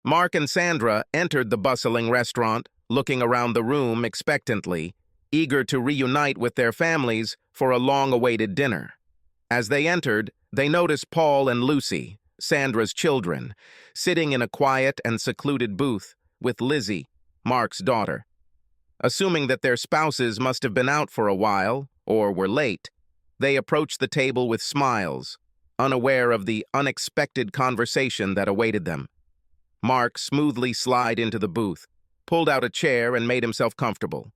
Mark and Sandra entered the bustling restaurant, looking around the room expectantly, eager to reunite with their families for a long-awaited dinner. As they entered, they noticed Paul and Lucy, Sandra's children, sitting in a quiet and secluded booth with Lizzie, Mark's daughter. Assuming that their spouses must have been out for a while, or were late, they approached the table with smiles, unaware of the unexpected conversation that awaited them. Mark smoothly slid into the booth, pulled out a chair and made himself comfortable.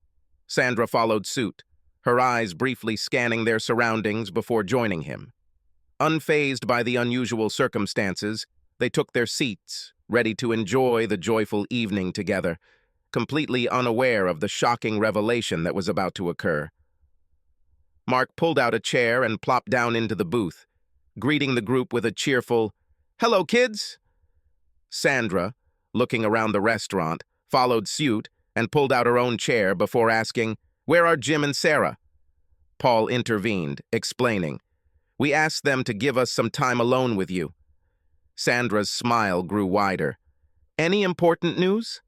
Sandra followed suit, her eyes briefly scanning their surroundings before joining him. Unfazed by the unusual circumstances, they took their seats, ready to enjoy the joyful evening together, completely unaware of the shocking revelation that was about to occur. Mark pulled out a chair and plopped down into the booth, greeting the group with a cheerful, "Hello, kids!" Sandra, looking around the restaurant, followed suit and pulled out her own chair before asking, "Where are Jim and Sarah?" Paul intervened, explaining, "We asked them to give us some time alone with you." Sandra's smile grew wider. "Any important news?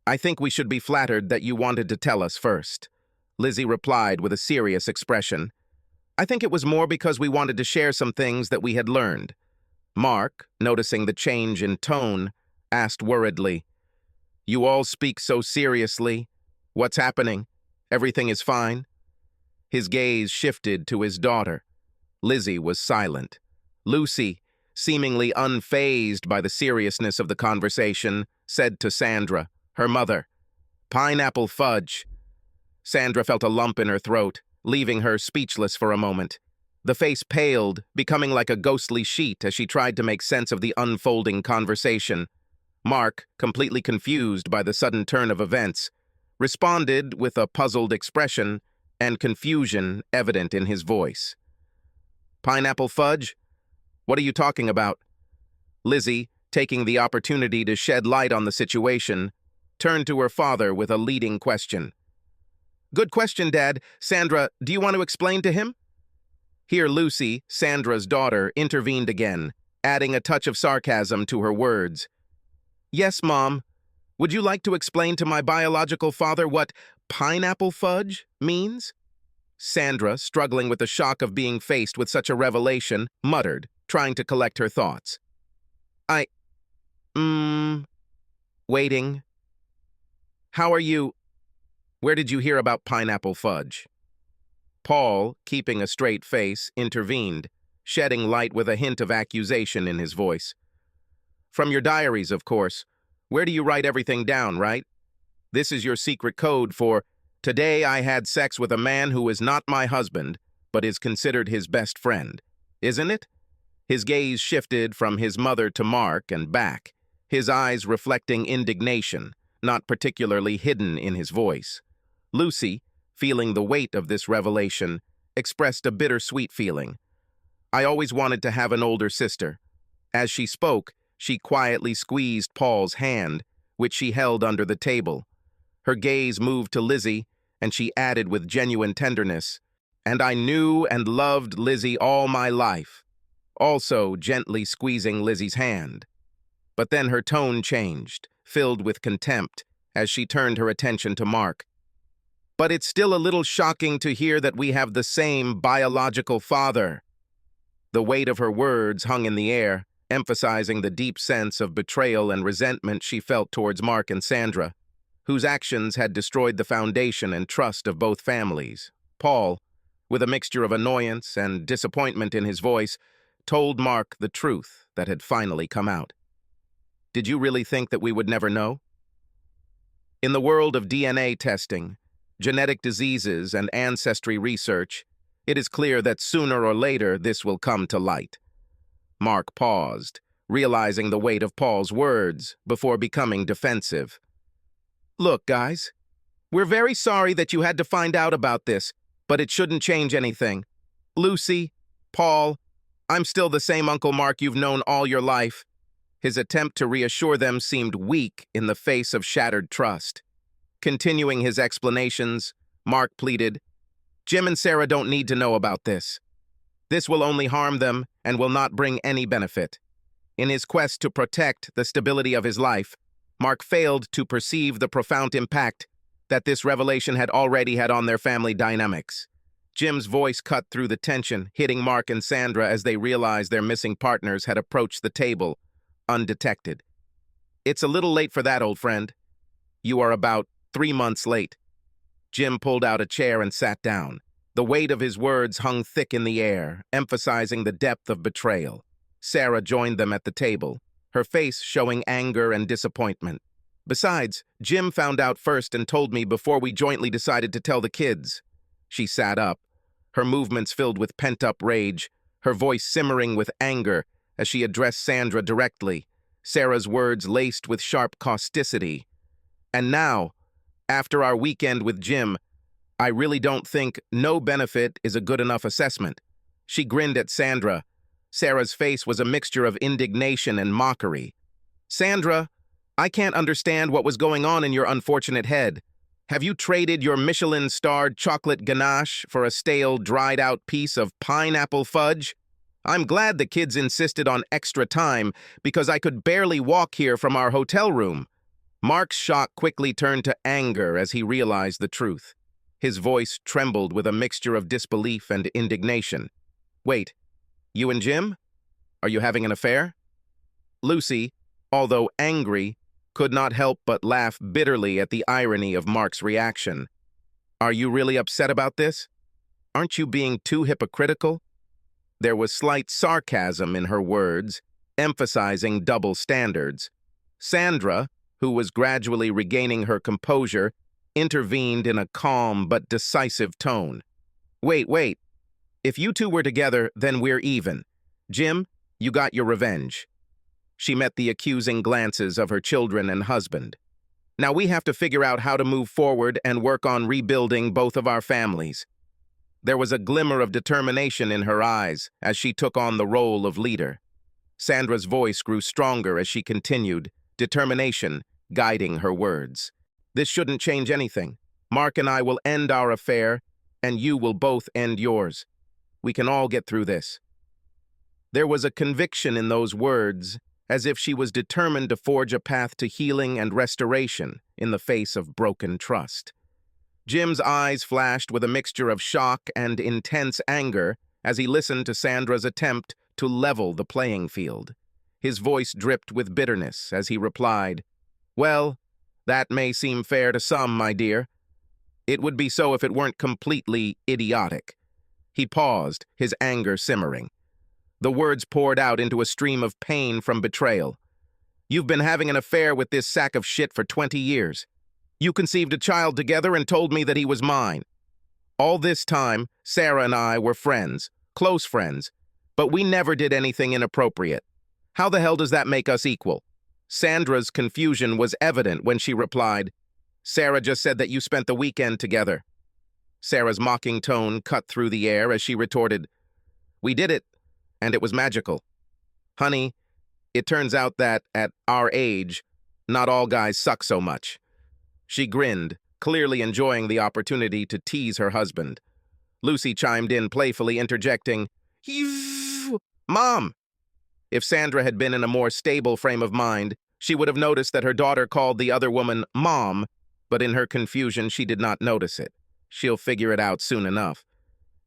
I think we should be flattered that you wanted to tell us first." Lizzie replied with a serious expression. "I think it was more because we wanted to share some things that we had learned." Mark, noticing the change in tone, asked worriedly, "You all speak so seriously. What's happening? Everything is fine?" His gaze shifted to his daughter. Lizzie was silent. Lucy, seemingly unfazed by the seriousness of the conversation, said to Sandra, her mother, "Pineapple fudge." Sandra felt a lump in her throat, leaving her speechless for a moment. The face paled, becoming like a ghostly sheet as she tried to make sense of the unfolding conversation. Mark, completely confused by the sudden turn of events, responded with a puzzled expression and confusion evident in his voice. "Pineapple fudge? What are you talking about?" Lizzie, taking the opportunity to shed light on the situation, turned to her father with a leading question. "Good question, Dad. Sandra, do you want to explain to him?" Here Lucy, Sandra's daughter, intervened again, adding a touch of sarcasm to her words. "Yes, Mom. Would you like to explain to my biological father what pineapple fudge means?" Sandra, struggling with the shock of being faced with such a revelation, muttered, trying to collect her thoughts. Waiting. How are you? Where did you hear about pineapple fudge?" Paul, keeping a straight face, intervened, shedding light with a hint of accusation in his voice. "From your diaries, of course. Where do you write everything down, right? This is your secret code for, 'Today I had sex with a man who is not my husband, but is considered his best friend,' isn't it?" His gaze shifted from his mother to Mark and back, his eyes reflecting indignation, not particularly hidden in his voice. Lucy, feeling the weight of this revelation, expressed a bittersweet feeling. "I always wanted to have an older sister." As she spoke, she quietly squeezed Paul's hand, which she held under the table. Her gaze moved to Lizzie, and she added with genuine tenderness, "And I knew and loved Lizzie all my life," also gently squeezing Lizzie's hand. But then her tone changed, filled with contempt, as she turned her attention to Mark. "But it's still a little shocking to hear that we have the same biological father." The weight of her words hung in the air, emphasizing the deep sense of betrayal and resentment she felt towards Mark and Sandra, whose actions had destroyed the foundation and trust of both families. Paul, with a mixture of annoyance and disappointment in his voice, told Mark the truth that had finally come out. "Did you really think that we would never know?" In the world of DNA testing, genetic diseases, and ancestry research, it is clear that sooner or later this will come to light. Mark paused, realizing the weight of Paul's words, before becoming defensive. "Look, guys, we're very sorry that you had to find out about this, but it shouldn't change anything. Lucy, Paul, I'm still the same Uncle Mark you've known all your life." His attempt to reassure them seemed weak in the face of shattered trust. Continuing his explanations, Mark pleaded, "Jim and Sarah don't need to know about this. This will only harm them and will not bring any benefit. In his quest to protect the stability of his life, Mark failed to perceive the profound impact that this revelation had already had on their family dynamics. Jim's voice cut through the tension, hitting Mark and Sandra as they realized their missing partners had approached the table, undetected. "It's a little late for that, old friend. You are about 3 months late." Jim pulled out a chair and sat down. The weight of his words hung thick in the air, emphasizing the depth of betrayal. Sarah joined them at the table, her face showing anger and disappointment. "Besides, Jim found out first and told me before we jointly decided to tell the kids." She sat up, her movements filled with pent-up rage, her voice simmering with anger as she addressed Sandra directly, Sarah's words laced with sharp causticity. "And now, after our weekend with Jim, I really don't think no benefit is a good enough assessment." She grinned at Sandra. Sarah's face was a mixture of indignation and mockery. "Sandra, I can't understand what was going on in your unfortunate head. Have you traded your Michelin-starred chocolate ganache for a stale, dried-out piece of pineapple fudge? I'm glad the kids insisted on extra time because I could barely walk here from our hotel room." Mark's shock quickly turned to anger as he realized the truth. His voice trembled with a mixture of disbelief and indignation. "Wait, you and Jim? Are you having an affair?" Lucy, although angry, could not help but laugh bitterly at the irony of Mark's reaction. "Are you really upset about this? Aren't you being too hypocritical?" There was slight sarcasm in her words, emphasizing double standards. Sandra, who was gradually regaining her composure, intervened in a calm but decisive tone. Wait. If you two were together, then we're even. Jim, you got your revenge." She met the accusing glances of her children and husband. "Now we have to figure out how to move forward and work on rebuilding both of our families." There was a glimmer of determination in her eyes as she took on the role of leader. Sandra's voice grew stronger as she continued, determination guiding her words. "This shouldn't change anything. Mark and I will end our affair, and you will both end yours. We can all get through this." There was a conviction in those words, as if she was determined to forge a path to healing and restoration in the face of broken trust. Jim's eyes flashed with a mixture of shock and intense anger as he listened to Sandra's attempt to level the playing field. His voice dripped with bitterness as he replied, "Well, that may seem fair to some, my dear. It would be so if it weren't completely idiotic." He paused, his anger simmering. The words poured out into a stream of pain from betrayal. "You've been having an affair with this sack of shit for 20 years. You conceived a child together and told me that he was mine. All this time, Sarah and I were friends, close friends, but we never did anything inappropriate. How the hell does that make us equal?" Sandra's confusion was evident when she replied, "Sarah just said that you spent the weekend together." Sarah's mocking tone cut through the air as she retorted, "We did it, and it was magical. Honey, it turns out that, at our age, not all guys suck so much." She grinned, clearly enjoying the opportunity to tease her husband. Lucy chimed in playfully, interjecting, "Mom!" If Sandra had been in a more stable frame of mind, she would have noticed that her daughter called the other woman Mom, but in her confusion she did not notice it. She'll figure it out soon enough.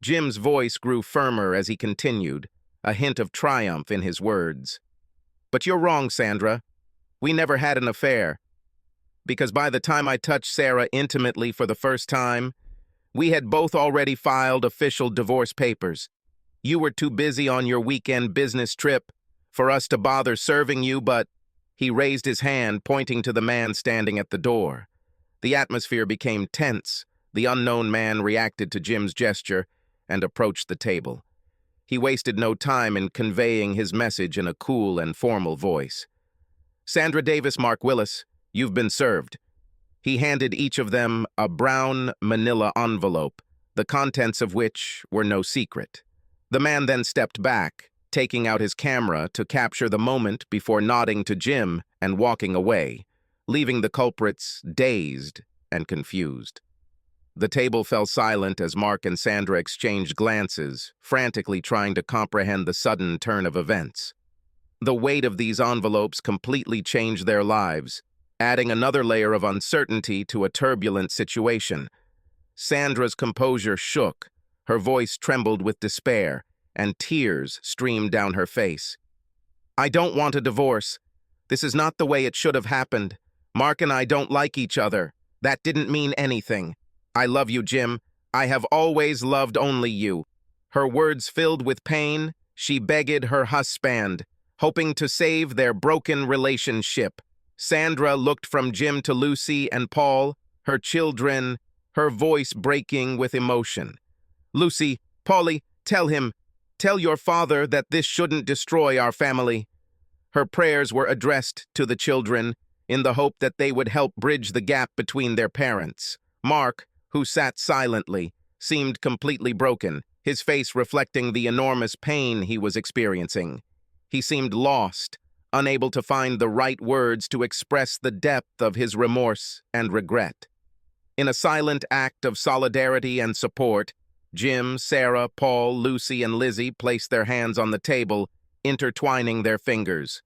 Jim's voice grew firmer as he continued, a hint of triumph in his words. "But you're wrong, Sandra. We never had an affair. Because by the time I touched Sarah intimately for the first time, we had both already filed official divorce papers. You were too busy on your weekend business trip for us to bother serving you, but..." He raised his hand, pointing to the man standing at the door. The atmosphere became tense. The unknown man reacted to Jim's gesture and approached the table. He wasted no time in conveying his message in a cool and formal voice. "Sandra Davis, Mark Willis, you've been served." He handed each of them a brown manila envelope, the contents of which were no secret. The man then stepped back, taking out his camera to capture the moment before nodding to Jim and walking away, leaving the culprits dazed and confused. The table fell silent as Mark and Sandra exchanged glances, frantically trying to comprehend the sudden turn of events. The weight of these envelopes completely changed their lives, adding another layer of uncertainty to a turbulent situation. Sandra's composure shook, her voice trembled with despair, and tears streamed down her face. "I don't want a divorce. This is not the way it should have happened. Mark and I don't like each other. That didn't mean anything. I love you, Jim. I have always loved only you." Her words filled with pain, she begged her husband, hoping to save their broken relationship. Sandra looked from Jim to Lucy and Paul, her children, her voice breaking with emotion. "Lucy, Polly, tell your father that this shouldn't destroy our family." Her prayers were addressed to the children in the hope that they would help bridge the gap between their parents. Mark, who sat silently, seemed completely broken, his face reflecting the enormous pain he was experiencing. He seemed lost, unable to find the right words to express the depth of his remorse and regret. In a silent act of solidarity and support, Jim, Sarah, Paul, Lucy, and Lizzie placed their hands on the table, intertwining their fingers.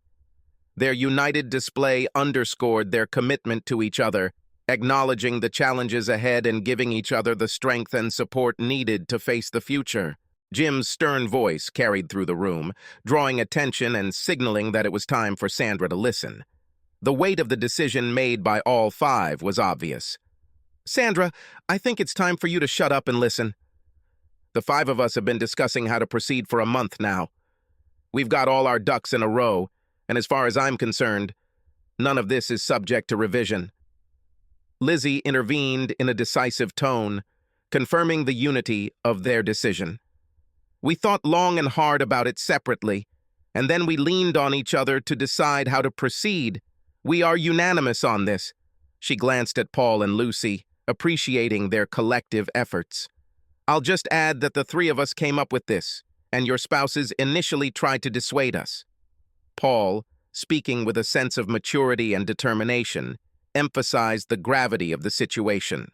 Their united display underscored their commitment to each other, acknowledging the challenges ahead and giving each other the strength and support needed to face the future. Jim's stern voice carried through the room, drawing attention and signaling that it was time for Sandra to listen. The weight of the decision made by all five was obvious. "Sandra, I think it's time for you to shut up and listen. The five of us have been discussing how to proceed for a month now. We've got all our ducks in a row, and as far as I'm concerned, none of this is subject to revision." Lizzie intervened in a decisive tone, confirming the unity of their decision. "We thought long and hard about it separately, and then we leaned on each other to decide how to proceed. We are unanimous on this." She glanced at Paul and Lucy, appreciating their collective efforts. "I'll just add that the three of us came up with this, and your spouses initially tried to dissuade us." Paul, speaking with a sense of maturity and determination, emphasized the gravity of the situation.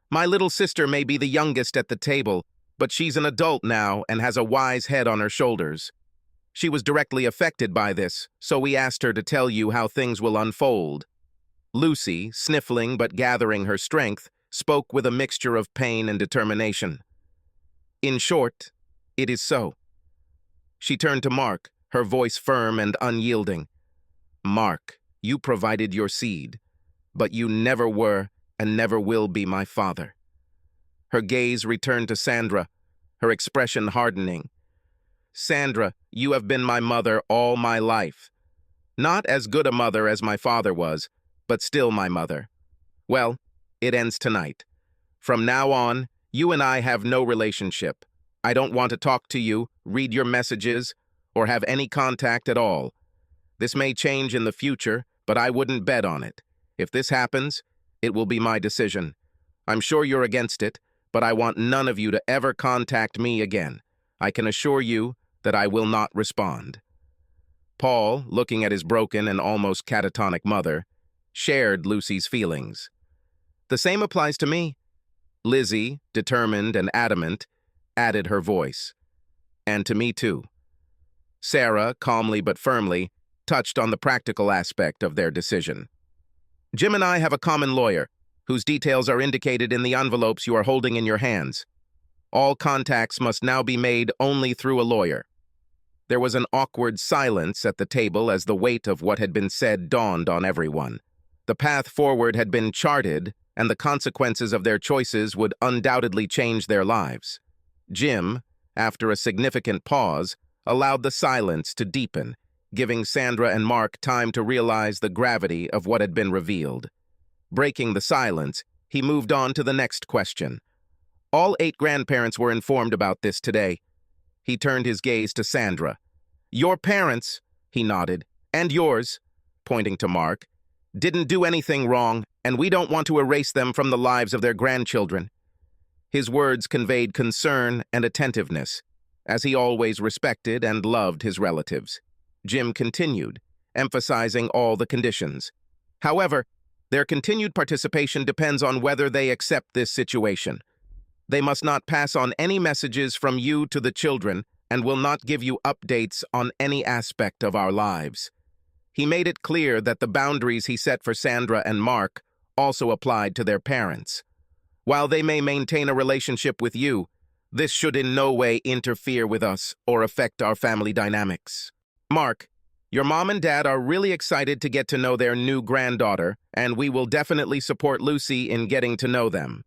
"My little sister may be the youngest at the table, but she's an adult now and has a wise head on her shoulders. She was directly affected by this, so we asked her to tell you how things will unfold." Lucy, sniffling but gathering her strength, spoke with a mixture of pain and determination. "In short, it is so." She turned to Mark, her voice firm and unyielding. "Mark, you provided your seed, but you never were and never will be my father." Her gaze returned to Sandra, her expression hardening. "Sandra, you have been my mother all my life. Not as good a mother as my father was, but still my mother. Well, it ends tonight. From now on, you and I have no relationship. I don't want to talk to you, read your messages, or have any contact at all. This may change in the future, but I wouldn't bet on it. If this happens, it will be my decision. I'm sure you're against it, but I want none of you to ever contact me again. I can assure you that I will not respond." Paul, looking at his broken and almost catatonic mother, shared Lucy's feelings. "The same applies to me." Lizzie, determined and adamant, added her voice. "And to me too." Sarah, calmly but firmly, touched on the practical aspect of their decision. "Jim and I have a common lawyer, whose details are indicated in the envelopes you are holding in your hands. All contacts must now be made only through a lawyer." There was an awkward silence at the table as the weight of what had been said dawned on everyone. The path forward had been charted, and the consequences of their choices would undoubtedly change their lives. Jim, after a significant pause, allowed the silence to deepen, giving Sandra and Mark time to realize the gravity of what had been revealed. Breaking the silence, he moved on to the next question. "All 8 grandparents were informed about this today." He turned his gaze to Sandra. "Your parents," he nodded, "and yours," pointing to Mark, "didn't do anything wrong, and we don't want to erase them from the lives of their grandchildren." His words conveyed concern and attentiveness, as he always respected and loved his relatives. Jim continued, emphasizing all the conditions. "However, their continued participation depends on whether they accept this situation. They must not pass on any messages from you to the children and will not give you updates on any aspect of our lives. He made it clear that the boundaries he set for Sandra and Mark also applied to their parents. While they may maintain a relationship with you, this should in no way interfere with us or affect our family dynamics. Mark, your mom and dad are really excited to get to know their new granddaughter, and we will definitely support Lucy in getting to know them.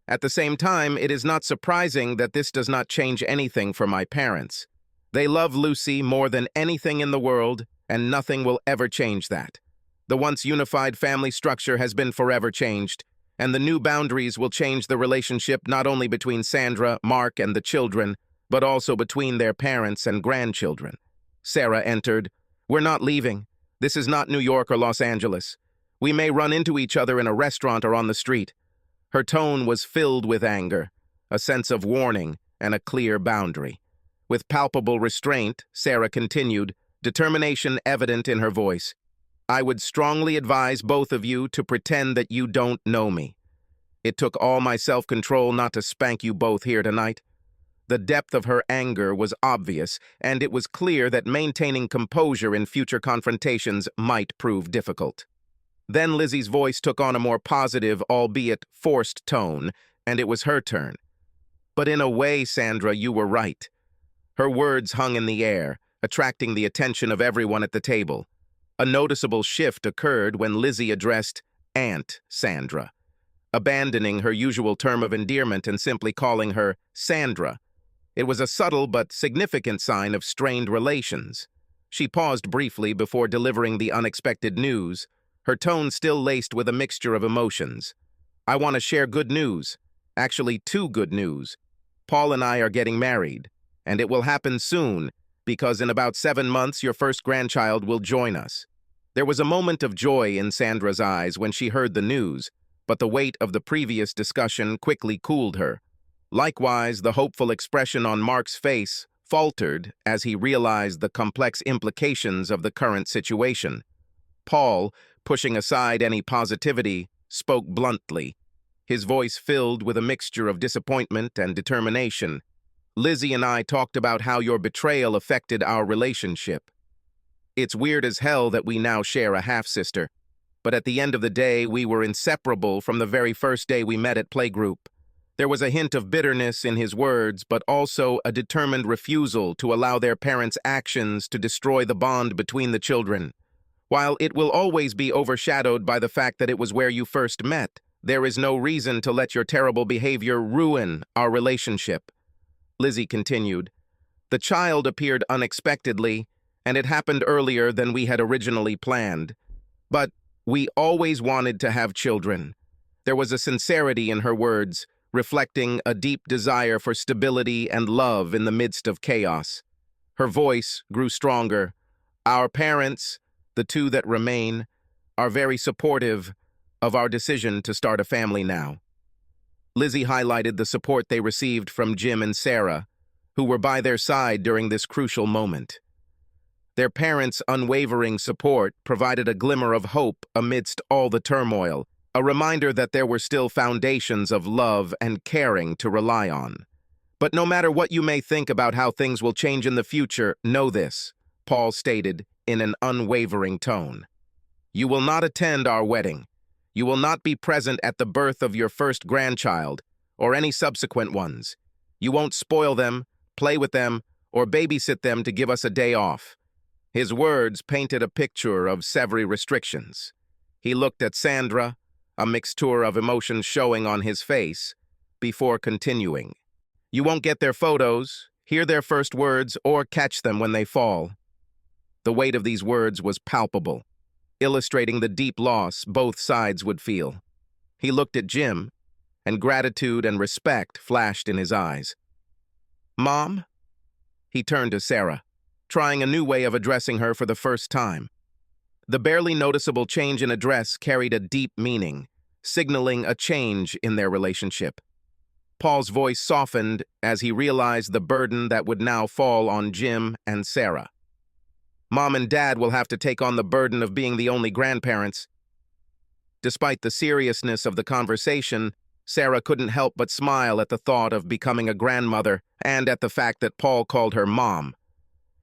At the same time, it is not surprising that this does not change anything for my parents. They love Lucy more than anything in the world, and nothing will ever change that. The once unified family structure has been forever changed, and the new boundaries will change the relationship not only between Sandra, Mark, and the children, but also between their parents and grandchildren. Sarah entered. We're not leaving. This is not New York or Los Angeles. We may run into each other in a restaurant or on the street. Her tone was filled with anger, a sense of warning, and a clear boundary. With palpable restraint, Sarah continued, determination evident in her voice. I would strongly advise both of you to pretend that you don't know me. It took all my self-control not to spank you both here tonight. The depth of her anger was obvious, and it was clear that maintaining composure in future confrontations might prove difficult. Then Lizzie's voice took on a more positive, albeit forced tone, and it was her turn. But in a way, Sandra, you were right. Her words hung in the air, attracting the attention of everyone at the table. A noticeable shift occurred when Lizzie addressed Aunt Sandra, abandoning her usual term of endearment and simply calling her Sandra. It was a subtle but significant sign of strained relations. She paused briefly before delivering the unexpected news, her tone still laced with a mixture of emotions. I want to share good news. Actually, two good news. Paul and I are getting married, and it will happen soon, because in about 7 months your first grandchild will join us. There was a moment of joy in Sandra's eyes when she heard the news, but the weight of the previous discussion quickly cooled her. Likewise, the hopeful expression on Mark's face faltered as he realized the complex implications of the current situation. Paul, pushing aside any positivity, spoke bluntly, his voice filled with a mixture of disappointment and determination. Lizzie and I talked about how your betrayal affected our relationship. It's weird as hell that we now share a half-sister, but at the end of the day, we were inseparable from the very first day we met at playgroup. There was a hint of bitterness in his words, but also a determined refusal to allow their parents' actions to destroy the bond between the children. While it will always be overshadowed by the fact that it was where you first met, there is no reason to let your terrible behavior ruin our relationship. Lizzie continued. The child appeared unexpectedly, and it happened earlier than we had originally planned. But we always wanted to have children. There was a sincerity in her words, reflecting a deep desire for stability and love in the midst of chaos. Her voice grew stronger. Our parents, the two that remain, are very supportive of our decision to start a family now. Lizzie highlighted the support they received from Jim and Sarah, who were by their side during this crucial moment. Their parents' unwavering support provided a glimmer of hope amidst all the turmoil, a reminder that there were still foundations of love and caring to rely on. But no matter what you may think about how things will change in the future, know this, Paul stated in an unwavering tone. You will not attend our wedding. You will not be present at the birth of your first grandchild, or any subsequent ones. You won't spoil them, play with them, or babysit them to give us a day off. His words painted a picture of severe restrictions. He looked at Sandra, a mixture of emotions showing on his face, before continuing. You won't get their photos, hear their first words, or catch them when they fall. The weight of these words was palpable, illustrating the deep loss both sides would feel. He looked at Jim, and gratitude and respect flashed in his eyes. Mom? He turned to Sarah, trying a new way of addressing her for the first time. The barely noticeable change in address carried a deep meaning, signaling a change in their relationship. Paul's voice softened as he realized the burden that would now fall on Jim and Sarah. Mom and Dad will have to take on the burden of being the only grandparents. Despite the seriousness of the conversation, Sarah couldn't help but smile at the thought of becoming a grandmother and at the fact that Paul called her Mom.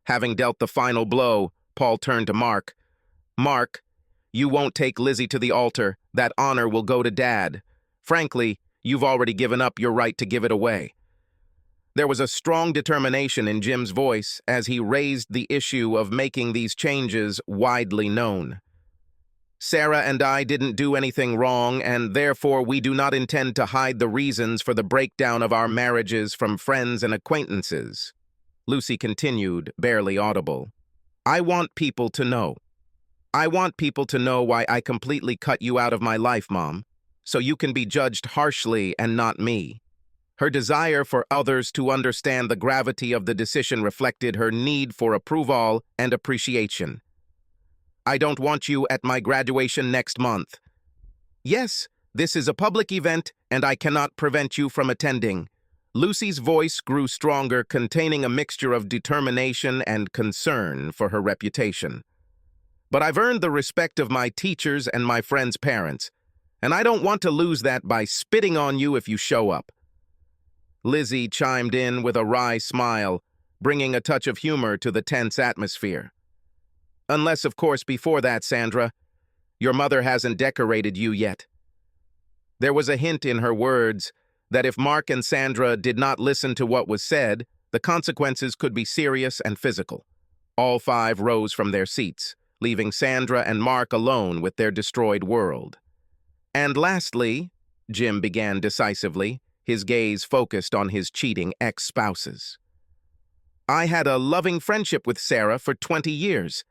Having dealt the final blow, Paul turned to Mark, "Mark, you won't take Lizzie to the altar. That honor will go to Dad. Frankly, you've already given up your right to give it away." There was a strong determination in Jim's voice as he raised the issue of making these changes widely known. "Sarah and I didn't do anything wrong, and therefore we do not intend to hide the reasons for the breakdown of our marriages from friends and acquaintances," Lucy continued, barely audible. "I want people to know. I want people to know why I completely cut you out of my life, Mom, so you can be judged harshly and not me." Her desire for others to understand the gravity of the decision reflected her need for approval and appreciation. "I don't want you at my graduation next month. Yes, this is a public event, and I cannot prevent you from attending." Lucy's voice grew stronger, containing a mixture of determination and concern for her reputation. "But I've earned the respect of my teachers and my friends' parents, and I don't want to lose that by spitting on you if you show up." Lizzie chimed in with a wry smile, bringing a touch of humor to the tense atmosphere. "Unless, of course, before that, Sandra, your mother hasn't decorated you yet." There was a hint in her words that if Mark and Sandra did not listen to what was said, the consequences could be serious and physical. All five rose from their seats, leaving Sandra and Mark alone with their destroyed world. "And lastly," Jim began decisively, his gaze focused on his cheating ex-spouses, "I had a loving friendship with Sarah for 20 years.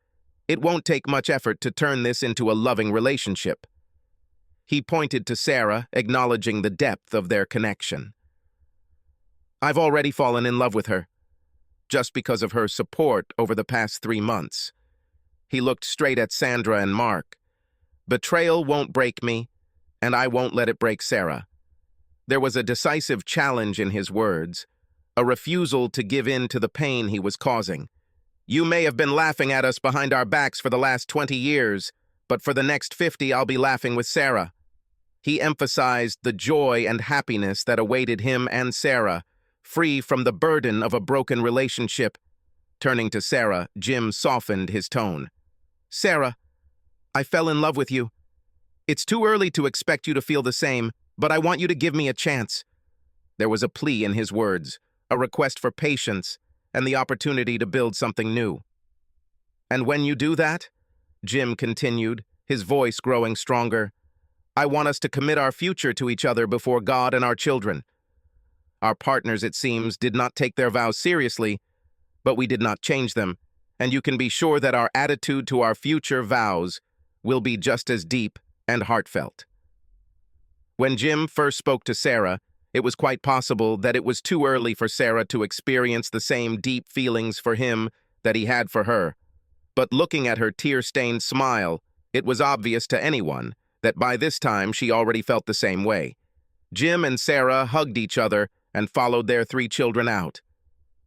It won't take much effort to turn this into a loving relationship." He pointed to Sarah, acknowledging the depth of their connection. "I've already fallen in love with her, just because of her support over the past 3 months." He looked straight at Sandra and Mark. "Betrayal won't break me, and I won't let it break Sarah." There was a decisive challenge in his words, a refusal to give in to the pain he was causing. "You may have been laughing at us behind our backs for the last 20 years, but for the next 50 I'll be laughing with Sarah." He emphasized the joy and happiness that awaited him and Sarah, free from the burden of a broken relationship. Turning to Sarah, Jim softened his tone. "Sarah, I fell in love with you. It's too early to expect you to feel the same, but I want you to give me a chance." There was a plea in his words, a request for patience, and the opportunity to build something new. "And when you do that," Jim continued, his voice growing stronger, "I want us to commit our future to each other before God and our children." Our partners, it seems, did not take their vows seriously, but we did not change them, and you can be sure that our attitude to our future vows will be just as deep and heartfelt. When Jim first spoke to Sarah, it was quite possible that it was too early for Sarah to experience the same deep feelings for him that he had for her. But looking at her tear-stained smile, it was obvious to anyone that by this time she already felt the same way. Jim and Sarah hugged each other and followed their 3 children out,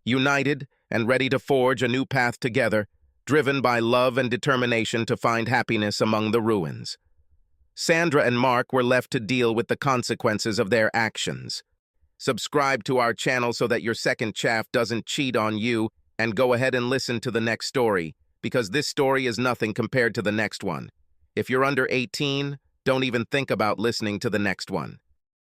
united and ready to forge a new path together, driven by love and determination to find happiness among the ruins. Sandra and Mark were left to deal with the consequences of their actions. Subscribe to our channel so that your second chaff doesn't cheat on you, and go ahead and listen to the next story, because this story is nothing compared to the next one. If you're under 18, don't even think about listening to the next one.